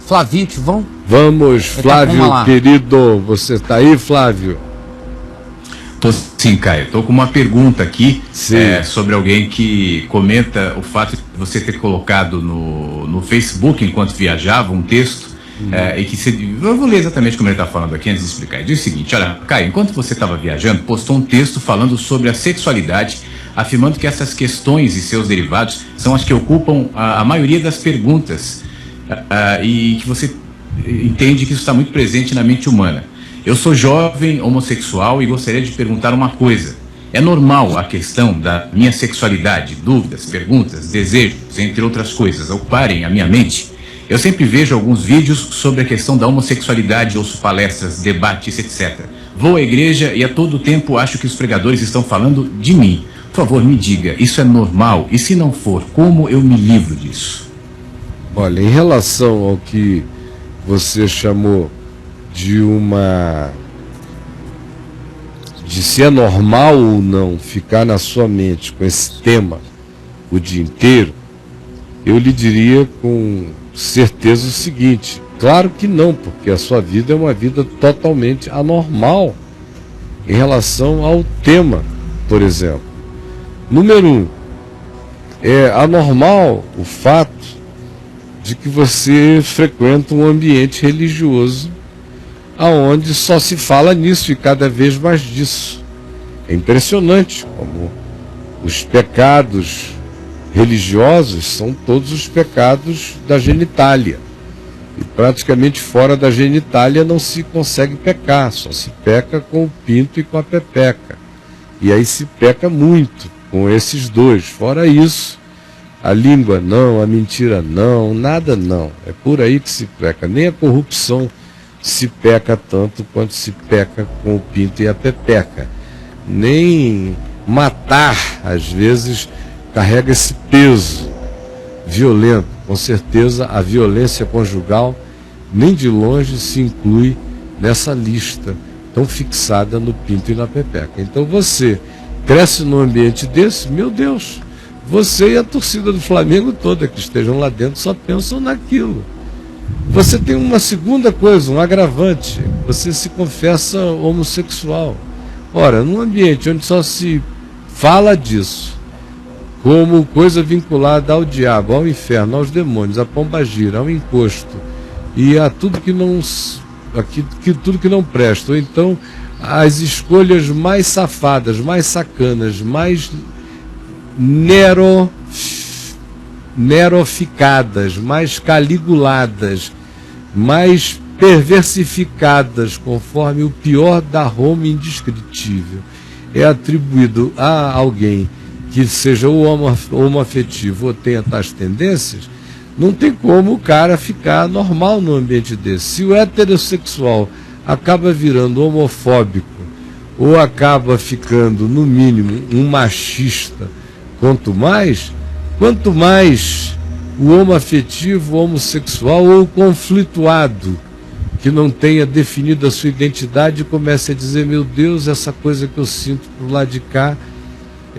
Flavite, vamos? Vamos, Flávio, querido, você está aí, Flávio? Tô sim, Caio. Tô com uma pergunta aqui sobre alguém que comenta o fato de você ter colocado no Facebook, enquanto viajava, um texto, e que eu vou ler exatamente como ele está falando aqui antes de explicar. Ele diz o seguinte: olha, Caio, enquanto você estava viajando, postou um texto falando sobre a sexualidade, afirmando que essas questões e seus derivados são as que ocupam a maioria das perguntas, e que você entende que isso está muito presente na mente humana. Eu sou jovem, homossexual e gostaria de perguntar uma coisa. É normal a questão da minha sexualidade, dúvidas, perguntas, desejos, entre outras coisas, ocuparem a minha mente? Eu sempre vejo alguns vídeos sobre a questão da homossexualidade, ouço palestras, debates, etc. Vou à igreja e a todo tempo acho que os pregadores estão falando de mim. Por favor, me diga, isso é normal? E se não for, como eu me livro disso? Olha, em relação ao que você chamou de se é normal ou não ficar na sua mente com esse tema o dia inteiro, eu lhe diria com certeza o seguinte: claro que não, porque a sua vida é uma vida totalmente anormal em relação ao tema, por exemplo. Número 1, é anormal o fato de que você frequenta um ambiente religioso aonde só se fala nisso e cada vez mais disso. É impressionante como os pecados religiosos são todos os pecados da genitália. E praticamente fora da genitália não se consegue pecar, só se peca com o pinto e com a pepeca. E aí se peca muito com esses dois. Fora isso, a língua não, a mentira não, nada não. É por aí que se peca. Nem a corrupção se peca tanto quanto se peca com o pinto e a pepeca. Nem matar, às vezes, carrega esse peso violento. Com certeza, a violência conjugal nem de longe se inclui nessa lista tão fixada no pinto e na pepeca. Então você cresce num ambiente desse, meu Deus, você e a torcida do Flamengo toda que estejam lá dentro só pensam naquilo. Você tem uma segunda coisa, um agravante: você se confessa homossexual. Ora, num ambiente onde só se fala disso como coisa vinculada ao diabo, ao inferno, aos demônios, à pombagira, ao encosto e a tudo que não presta, ou então as escolhas mais safadas, mais sacanas, mais neroficadas, mais caliguladas, mais perversificadas, conforme o pior da Roma indescritível, é atribuído a alguém que seja o homoafetivo ou tenha tais tendências, não tem como o cara ficar normal num ambiente desse. Se o heterossexual acaba virando homofóbico ou acaba ficando, no mínimo, um machista, quanto mais o homoafetivo, o homossexual ou o conflituado, que não tenha definido a sua identidade, comece a dizer: meu Deus, essa coisa que eu sinto por lá de cá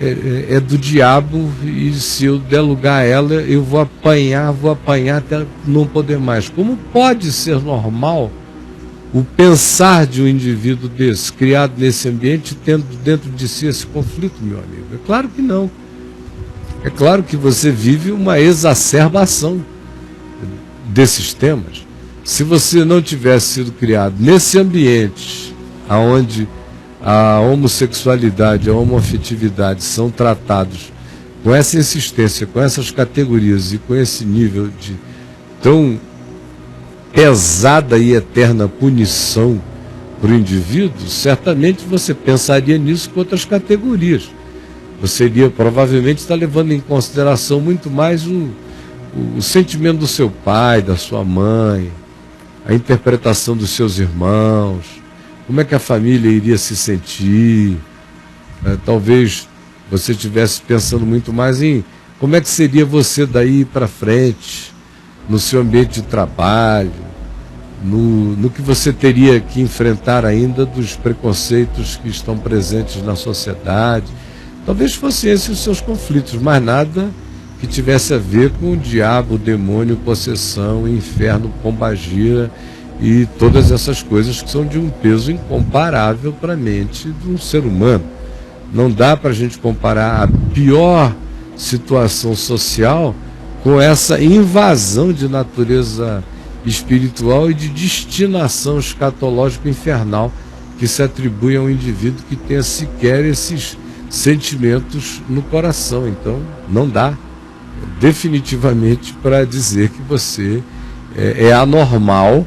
é do diabo, e se eu der lugar a ela, eu vou apanhar até não poder mais. Como pode ser normal o pensar de um indivíduo desse, criado nesse ambiente, tendo dentro de si esse conflito, meu amigo? É claro que não. É claro que você vive uma exacerbação desses temas. Se você não tivesse sido criado nesse ambiente onde a homossexualidade, a homoafetividade são tratados com essa insistência, com essas categorias e com esse nível de tão pesada e eterna punição para o indivíduo, certamente você pensaria nisso com outras categorias. Você iria provavelmente estar levando em consideração muito mais o sentimento do seu pai, da sua mãe, a interpretação dos seus irmãos, como é que a família iria se sentir. Talvez você estivesse pensando muito mais em como é que seria você daí para frente, no seu ambiente de trabalho, no que você teria que enfrentar ainda dos preconceitos que estão presentes na sociedade. Talvez fossem esses os seus conflitos, mas nada que tivesse a ver com o diabo, o demônio, possessão, inferno, pombagira e todas essas coisas que são de um peso incomparável para a mente de um ser humano. Não dá para a gente comparar a pior situação social com essa invasão de natureza espiritual e de destinação escatológica infernal que se atribui a um indivíduo que tenha sequer esses sentimentos no coração. Então, não dá definitivamente para dizer que você é anormal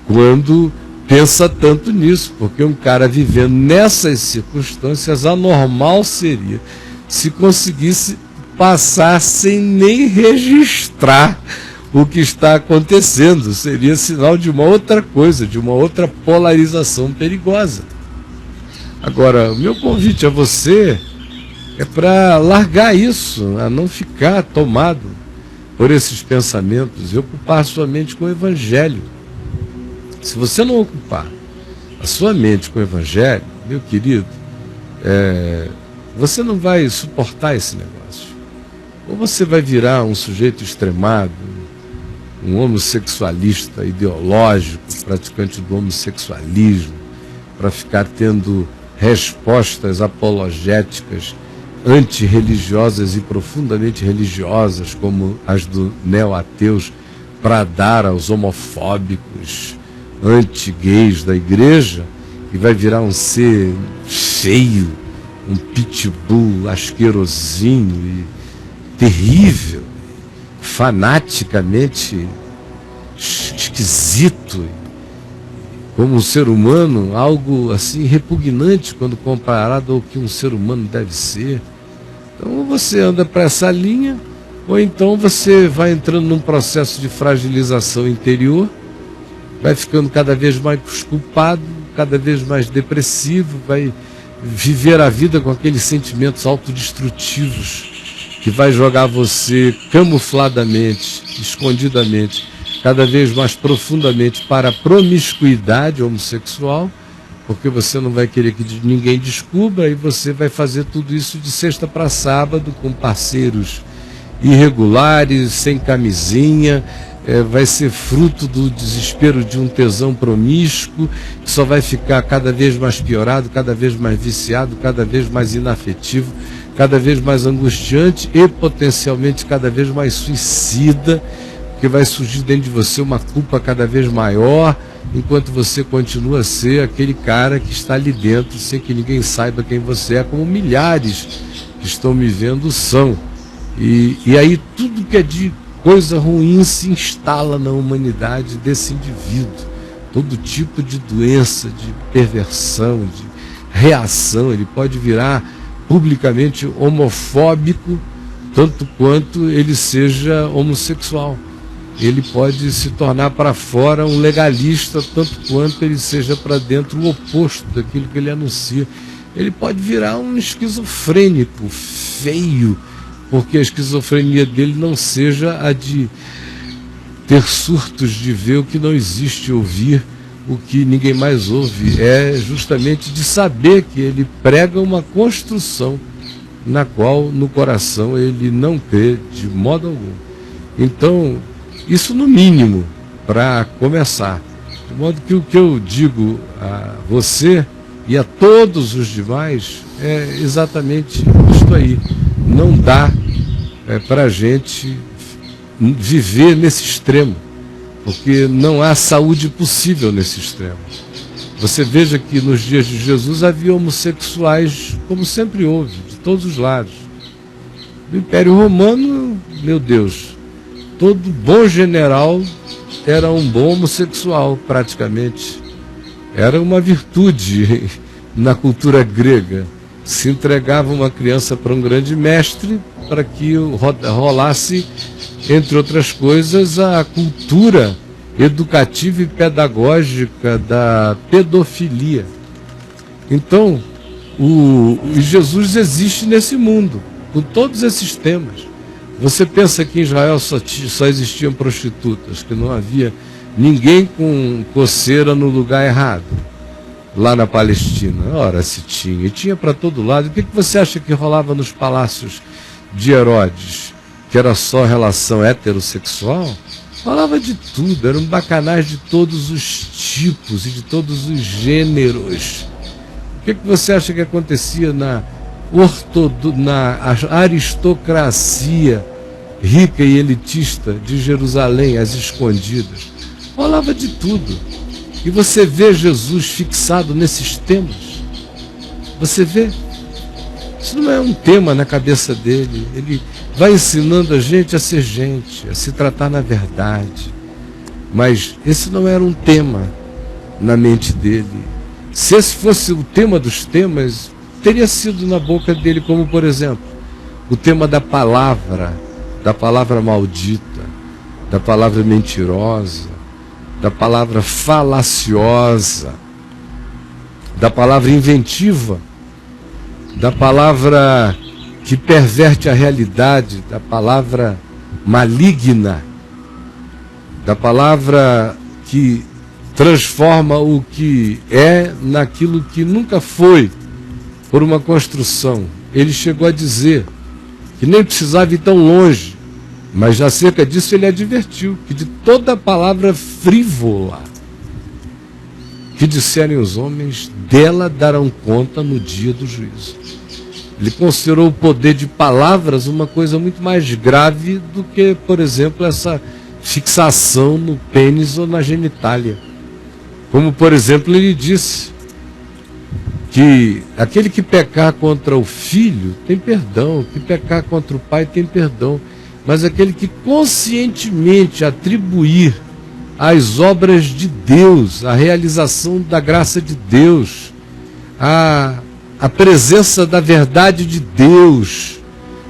quando pensa tanto nisso, porque um cara vivendo nessas circunstâncias, anormal seria se conseguisse passar sem nem registrar o que está acontecendo. Seria sinal de uma outra coisa, de uma outra polarização perigosa. Agora, o meu convite a você é para largar isso, a não ficar tomado por esses pensamentos e ocupar sua mente com o Evangelho. Se você não ocupar a sua mente com o Evangelho, meu querido, você não vai suportar esse negócio. Ou você vai virar um sujeito extremado, um homossexualista ideológico, praticante do homossexualismo, para ficar tendo respostas apologéticas antirreligiosas e profundamente religiosas, como as do neo-ateus, para dar aos homofóbicos anti-gays da igreja, e vai virar um ser feio, um pitbull asquerosinho e terrível, fanaticamente esquisito, como um ser humano, algo assim repugnante quando comparado ao que um ser humano deve ser. Então, ou você anda para essa linha, ou então você vai entrando num processo de fragilização interior, vai ficando cada vez mais culpado, cada vez mais depressivo, vai viver a vida com aqueles sentimentos autodestrutivos que vai jogar você camufladamente, escondidamente, cada vez mais profundamente para a promiscuidade homossexual, porque você não vai querer que ninguém descubra, e você vai fazer tudo isso de sexta para sábado com parceiros irregulares, sem camisinha, vai ser fruto do desespero de um tesão promíscuo, que só vai ficar cada vez mais piorado, cada vez mais viciado, cada vez mais inafetivo, cada vez mais angustiante e potencialmente cada vez mais suicida, porque vai surgir dentro de você uma culpa cada vez maior, enquanto você continua a ser aquele cara que está ali dentro, sem que ninguém saiba quem você é, como milhares que estão me vendo são. E aí tudo que é de coisa ruim se instala na humanidade desse indivíduo. Todo tipo de doença, de perversão, de reação. Ele pode virar publicamente homofóbico, tanto quanto ele seja homossexual. Ele pode se tornar para fora um legalista, tanto quanto ele seja para dentro o oposto daquilo que ele anuncia. Ele pode virar um esquizofrênico, feio, porque a esquizofrenia dele não seja a de ter surtos de ver o que não existe, ouvir o que ninguém mais ouve. É justamente de saber que ele prega uma construção na qual no coração ele não crê de modo algum. Então, isso no mínimo, para começar. De modo que o que eu digo a você e a todos os demais é exatamente isto aí. Não dá para a gente viver nesse extremo, porque não há saúde possível nesse extremo. Você veja que nos dias de Jesus havia homossexuais, como sempre houve, de todos os lados. No Império Romano, meu Deus, todo bom general era um bom homossexual, praticamente. Era uma virtude na cultura grega. Se entregava uma criança para um grande mestre para que rolasse, entre outras coisas, a cultura educativa e pedagógica da pedofilia. Então, Jesus existe nesse mundo, com todos esses temas. Você pensa que em Israel só existiam prostitutas, que não havia ninguém com coceira no lugar errado, lá na Palestina? Ora, se tinha, e tinha para todo lado. O que você acha que rolava nos palácios de Herodes? que era só relação heterossexual, falava de tudo, eram bacanais de todos os tipos e de todos os gêneros. O que você acha que acontecia na aristocracia rica e elitista de Jerusalém, às escondidas? Falava de tudo. E você vê Jesus fixado nesses temas. Você vê? Isso não é um tema na cabeça dele. Ele vai ensinando a gente a ser gente, a se tratar na verdade. Mas esse não era um tema na mente dele. Se esse fosse o tema dos temas, teria sido na boca dele, como por exemplo, o tema da palavra maldita, da palavra mentirosa, da palavra falaciosa, da palavra inventiva, da palavra que perverte a realidade, da palavra maligna, da palavra que transforma o que é naquilo que nunca foi, por uma construção. Ele chegou a dizer que nem precisava ir tão longe, mas acerca disso ele advertiu que de toda palavra frívola que disserem os homens, dela darão conta no dia do juízo. Ele considerou o poder de palavras uma coisa muito mais grave do que, por exemplo, essa fixação no pênis ou na genitália. Como, por exemplo, ele disse que aquele que pecar contra o filho tem perdão, que pecar contra o pai tem perdão, mas aquele que conscientemente atribuir às obras de Deus, a realização da graça de Deus, a presença da verdade de Deus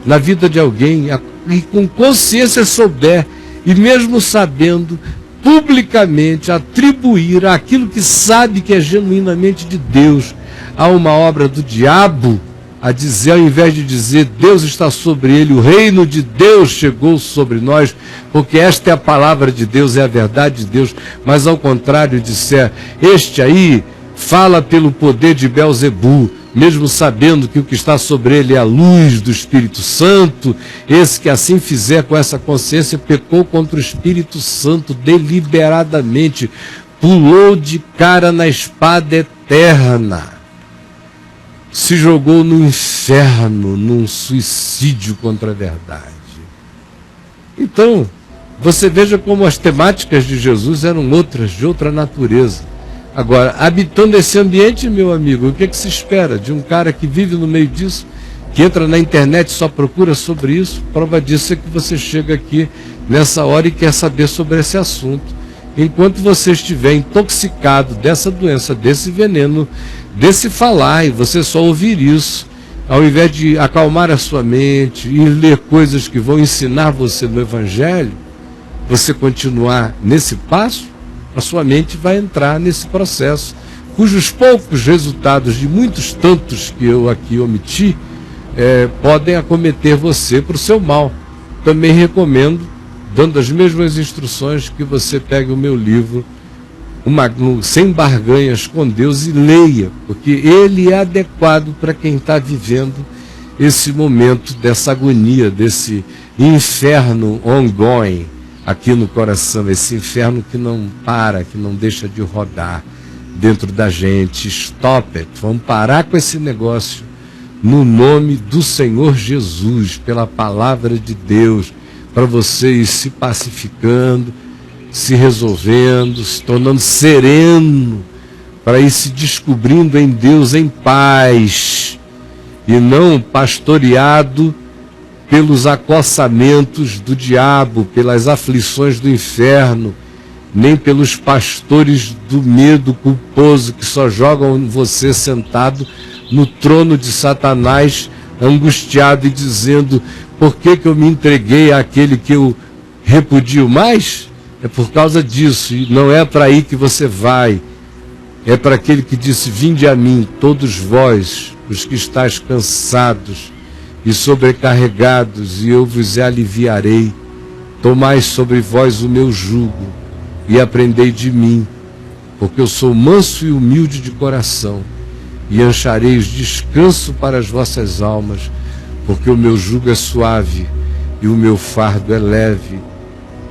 na vida de alguém, e com consciência souber, e mesmo sabendo, publicamente atribuir aquilo que sabe que é genuinamente de Deus a uma obra do diabo, a dizer, ao invés de dizer Deus está sobre ele, o reino de Deus chegou sobre nós, porque esta é a palavra de Deus, é a verdade de Deus, mas ao contrário disser, este aí fala pelo poder de Belzebu, mesmo sabendo que o que está sobre ele é a luz do Espírito Santo, esse que assim fizer com essa consciência pecou contra o Espírito Santo deliberadamente, pulou de cara na espada eterna, se jogou no inferno, num suicídio contra a verdade. Então, você veja como as temáticas de Jesus eram outras, de outra natureza. Agora, habitando esse ambiente, meu amigo, o que se espera de um cara que vive no meio disso, que entra na internet e só procura sobre isso? Prova disso é que você chega aqui nessa hora e quer saber sobre esse assunto. Enquanto você estiver intoxicado dessa doença, desse veneno, desse falar, e você só ouvir isso, ao invés de acalmar a sua mente e ler coisas que vão ensinar você no Evangelho, você continuar nesse passo, a sua mente vai entrar nesse processo, cujos poucos resultados, de muitos tantos que eu aqui omiti, podem acometer você para o seu mal. Também recomendo, dando as mesmas instruções, que você pegue o meu livro, Sem Barganhas com Deus, e leia, porque ele é adequado para quem está vivendo esse momento dessa agonia, desse inferno ongoing aqui no coração, esse inferno que não para, que não deixa de rodar dentro da gente. Stop it, vamos parar com esse negócio no nome do Senhor Jesus, pela palavra de Deus, para você ir se pacificando, se resolvendo, se tornando sereno, para ir se descobrindo em Deus em paz, e não pastoreado pelos acossamentos do diabo, pelas aflições do inferno, nem pelos pastores do medo culposo que só jogam você sentado no trono de Satanás, angustiado e dizendo, por que eu me entreguei àquele que eu repudio mais? É por causa disso, e não é para aí que você vai, é para aquele que disse, vinde a mim, todos vós, os que estáis cansados e sobrecarregados, e eu vos aliviarei. Tomai sobre vós o meu jugo, e aprendei de mim, porque eu sou manso e humilde de coração, e achareis descanso para as vossas almas, porque o meu jugo é suave, e o meu fardo é leve,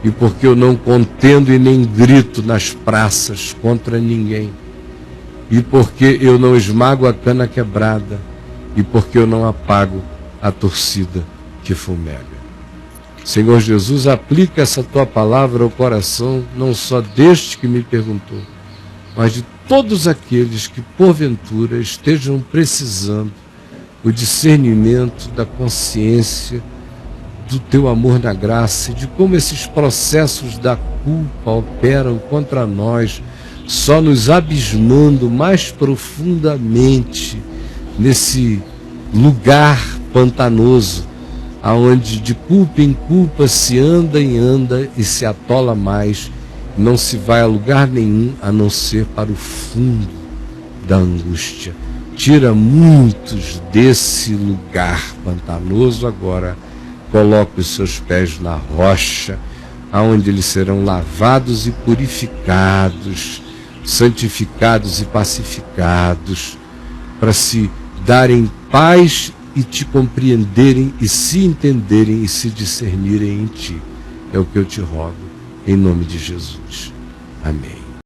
e porque eu não contendo e nem grito nas praças contra ninguém, e porque eu não esmago a cana quebrada, e porque eu não apago a torcida que fumega. Senhor Jesus, aplica essa tua palavra ao coração, não só deste que me perguntou, mas de todos aqueles que porventura estejam precisando o discernimento da consciência, do teu amor na graça, e de como esses processos da culpa operam contra nós, só nos abismando mais profundamente nesse lugar pantanoso, aonde de culpa em culpa se anda e anda e se atola mais, não se vai a lugar nenhum a não ser para o fundo da angústia. Tira muitos desse lugar pantanoso agora, coloca os seus pés na rocha, aonde eles serão lavados e purificados, santificados e pacificados, para se darem paz e te compreenderem e se entenderem e se discernirem em ti. É o que eu te rogo, em nome de Jesus. Amém.